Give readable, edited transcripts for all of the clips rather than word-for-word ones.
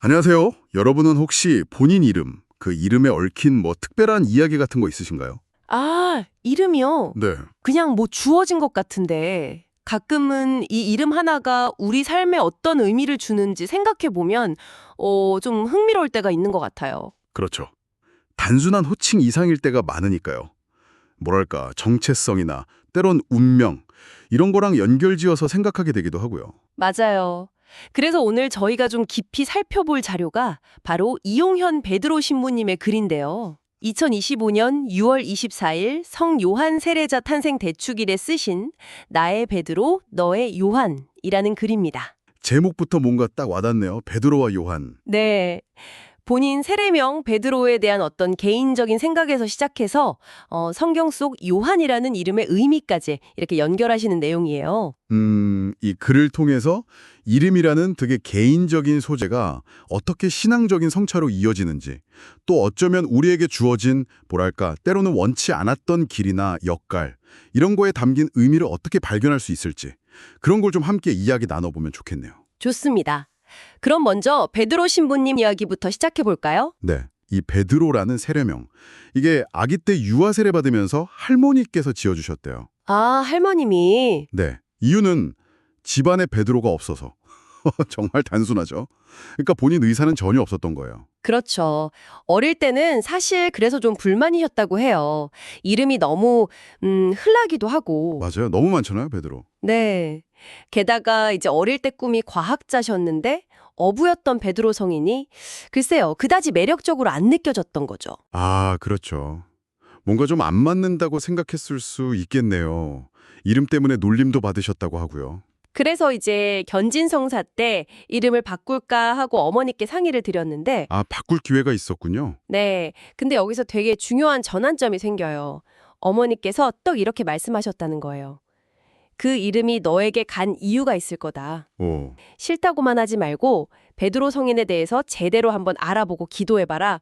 안녕하세요. 여러분은 혹시 본인 이름, 그 이름에 얽힌 특별한 이야기 같은 거 있으신가요? 아, 이름이요? 네. 그냥 뭐 주어진 것 같은데 가끔은 이 이름 하나가 우리 삶에 어떤 의미를 주는지 생각해 보면 좀 흥미로울 때가 있는 것 같아요. 그렇죠. 단순한 호칭 이상일 때가 많으니까요. 뭐랄까, 정체성이나 때론 운명, 이런 거랑 연결지어서 생각하게 되기도 하고요. 맞아요. 그래서 오늘 저희가 좀 깊이 살펴볼 자료가 바로 이용현 베드로 신부님의 글인데요. 2025년 6월 24일 성 요한 세례자 탄생 대축일에 쓰신 나의 베드로 너의 요한이라는 글입니다. 제목부터 뭔가 딱 와닿네요. 베드로와 요한. 네. 본인 세례명 베드로에 대한 어떤 개인적인 생각에서 시작해서 성경 속 요한이라는 이름의 의미까지 이렇게 연결하시는 내용이에요. 이 글을 통해서 이름이라는 되게 개인적인 소재가 어떻게 신앙적인 성찰로 이어지는지, 또 어쩌면 우리에게 주어진, 뭐랄까, 때로는 원치 않았던 길이나 역갈, 이런 거에 담긴 의미를 어떻게 발견할 수 있을지, 그런 걸 좀 함께 이야기 나눠보면 좋겠네요. 좋습니다. 그럼 먼저 베드로 신부님 이야기부터 시작해 볼까요? 네, 이 베드로라는 세례명, 이게 아기 때 유아 세례 받으면서 할머니께서 지어주셨대요. 아, 할머님이. 네, 이유는 집안에 베드로가 없어서. 정말 단순하죠. 그러니까 본인 의사는 전혀 없었던 거예요. 그렇죠. 어릴 때는 사실 그래서 좀 불만이셨다고 해요. 이름이 너무 흔하기도 하고. 맞아요. 너무 많잖아요, 베드로. 네. 게다가 이제 어릴 때 꿈이 과학자셨는데 어부였던 베드로 성인이 글쎄요, 그다지 매력적으로 안 느껴졌던 거죠. 아, 그렇죠. 뭔가 좀 안 맞는다고 생각했을 수 있겠네요. 이름 때문에 놀림도 받으셨다고 하고요. 그래서 이제 견진성사 때 이름을 바꿀까 하고 어머니께 상의를 드렸는데 아, 바꿀 기회가 있었군요. 네. 근데 여기서 되게 중요한 전환점이 생겨요. 어머니께서 떡 이렇게 말씀하셨다는 거예요. 그 이름이 너에게 간 이유가 있을 거다. 오, 싫다고만 하지 말고 베드로 성인에 대해서 제대로 한번 알아보고 기도해봐라.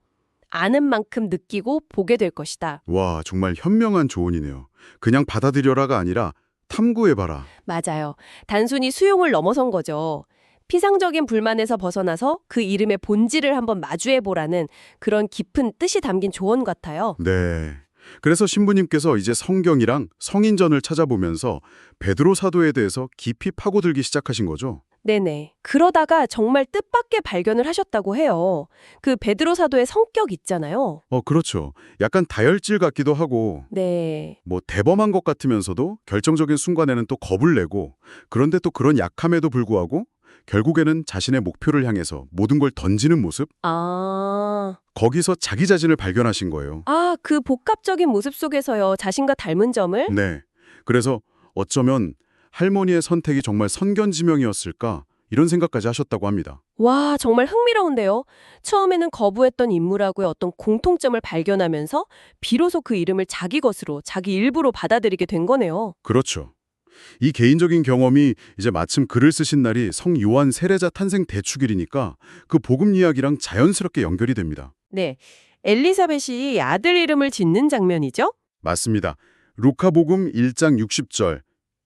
아는 만큼 느끼고 보게 될 것이다. 와, 정말 현명한 조언이네요. 그냥 받아들여라가 아니라 탐구해봐라. 맞아요. 단순히 수용을 넘어선 거죠. 피상적인 불만에서 벗어나서 그 이름의 본질을 한번 마주해보라는 그런 깊은 뜻이 담긴 조언 같아요. 네. 그래서 신부님께서 이제 성경이랑 성인전을 찾아보면서 베드로 사도에 대해서 깊이 파고들기 시작하신 거죠? 네네. 그러다가 정말 뜻밖의 발견을 하셨다고 해요. 그 베드로 사도의 성격 있잖아요. 그렇죠. 약간 다혈질 같기도 하고 네. 대범한 것 같으면서도 결정적인 순간에는 또 겁을 내고, 그런데 또 그런 약함에도 불구하고 결국에는 자신의 목표를 향해서 모든 걸 던지는 모습? 아. 거기서 자기 자신을 발견하신 거예요. 아, 그 복합적인 모습 속에서요. 자신과 닮은 점을? 네. 그래서 어쩌면 할머니의 선택이 정말 선견지명이었을까, 이런 생각까지 하셨다고 합니다. 와, 정말 흥미로운데요. 처음에는 거부했던 인물하고의 어떤 공통점을 발견하면서 비로소 그 이름을 자기 것으로, 자기 일부로 받아들이게 된 거네요. 그렇죠. 이 개인적인 경험이 이제 마침 글을 쓰신 날이 성 요한 세례자 탄생 대축일이니까 그 복음 이야기랑 자연스럽게 연결이 됩니다. 네. 엘리사벳이 아들 이름을 짓는 장면이죠? 맞습니다. 루카복음 1장 60절.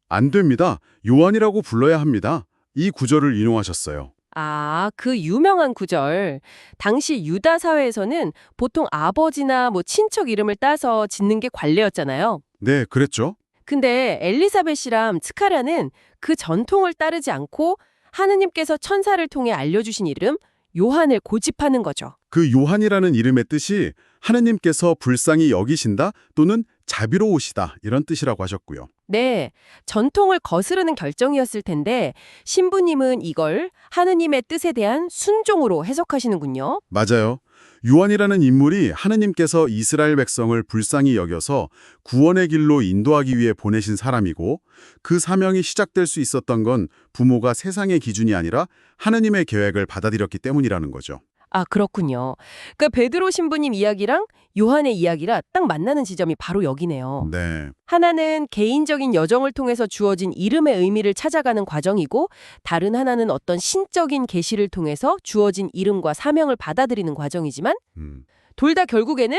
안 됩니다. 요한이라고 불러야 합니다. 이 구절을 인용하셨어요. 아, 그 유명한 구절. 당시 유다 사회에서는 보통 아버지나 친척 이름을 따서 짓는 게 관례였잖아요. 네, 그랬죠. 근데 엘리사벳이랑 스카랴는 그 전통을 따르지 않고 하느님께서 천사를 통해 알려주신 이름 요한을 고집하는 거죠. 그 요한이라는 이름의 뜻이 하느님께서 불쌍히 여기신다 또는 자비로우시다, 이런 뜻이라고 하셨고요. 네, 전통을 거스르는 결정이었을 텐데 신부님은 이걸 하느님의 뜻에 대한 순종으로 해석하시는군요. 맞아요. 요한이라는 인물이 하느님께서 이스라엘 백성을 불쌍히 여겨서 구원의 길로 인도하기 위해 보내신 사람이고, 그 사명이 시작될 수 있었던 건 부모가 세상의 기준이 아니라 하느님의 계획을 받아들였기 때문이라는 거죠. 아, 그렇군요. 그 베드로 신부님 이야기랑 요한의 이야기라 딱 만나는 지점이 바로 여기네요. 네, 하나는 개인적인 여정을 통해서 주어진 이름의 의미를 찾아가는 과정이고 다른 하나는 어떤 신적인 계시를 통해서 주어진 이름과 사명을 받아들이는 과정이지만 음, 둘 다 결국에는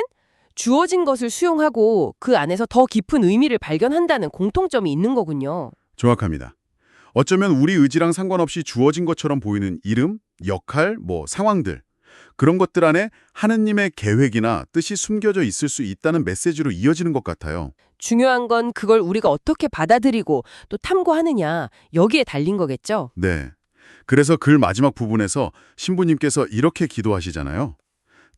주어진 것을 수용하고 그 안에서 더 깊은 의미를 발견한다는 공통점이 있는 거군요. 정확합니다. 어쩌면 우리 의지랑 상관없이 주어진 것처럼 보이는 이름, 역할, 상황들, 그런 것들 안에 하느님의 계획이나 뜻이 숨겨져 있을 수 있다는 메시지로 이어지는 것 같아요. 중요한 건 그걸 우리가 어떻게 받아들이고 또 탐구하느냐, 여기에 달린 거겠죠? 네. 그래서 글 마지막 부분에서 신부님께서 이렇게 기도하시잖아요.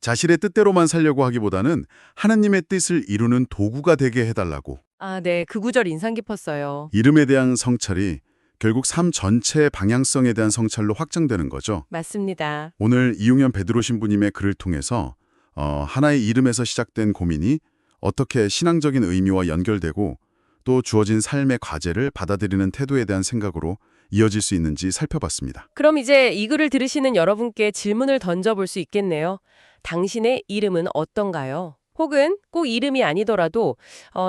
자신의 뜻대로만 살려고 하기보다는 하느님의 뜻을 이루는 도구가 되게 해달라고. 아, 네. 그 구절 인상 깊었어요. 이름에 대한 성찰이 결국 삶 전체의 방향성에 대한 성찰로 확장되는 거죠. 맞습니다. 오늘 이용현 베드로 신부님의 글을 통해서 하나의 이름에서 시작된 고민이 어떻게 신앙적인 의미와 연결되고 또 주어진 삶의 과제를 받아들이는 태도에 대한 생각으로 이어질 수 있는지 살펴봤습니다. 그럼 이제 이 글을 들으시는 여러분께 질문을 던져볼 수 있겠네요. 당신의 이름은 어떤가요? 혹은 꼭 이름이 아니더라도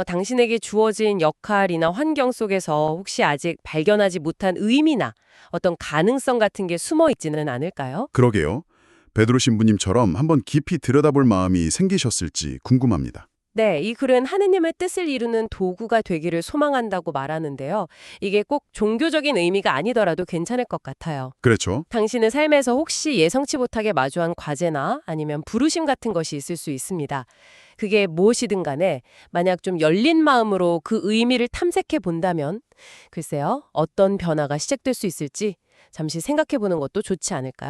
당신에게 주어진 역할이나 환경 속에서 혹시 아직 발견하지 못한 의미나 어떤 가능성 같은 게 숨어 있지는 않을까요? 그러게요. 베드로 신부님처럼 한번 깊이 들여다볼 마음이 생기셨을지 궁금합니다. 네, 이 글은 하느님의 뜻을 이루는 도구가 되기를 소망한다고 말하는데요. 이게 꼭 종교적인 의미가 아니더라도 괜찮을 것 같아요. 그렇죠. 당신의 삶에서 혹시 예상치 못하게 마주한 과제나 아니면 부르심 같은 것이 있을 수 있습니다. 그게 무엇이든 간에 만약 좀 열린 마음으로 그 의미를 탐색해 본다면 글쎄요, 어떤 변화가 시작될 수 있을지 잠시 생각해 보는 것도 좋지 않을까요?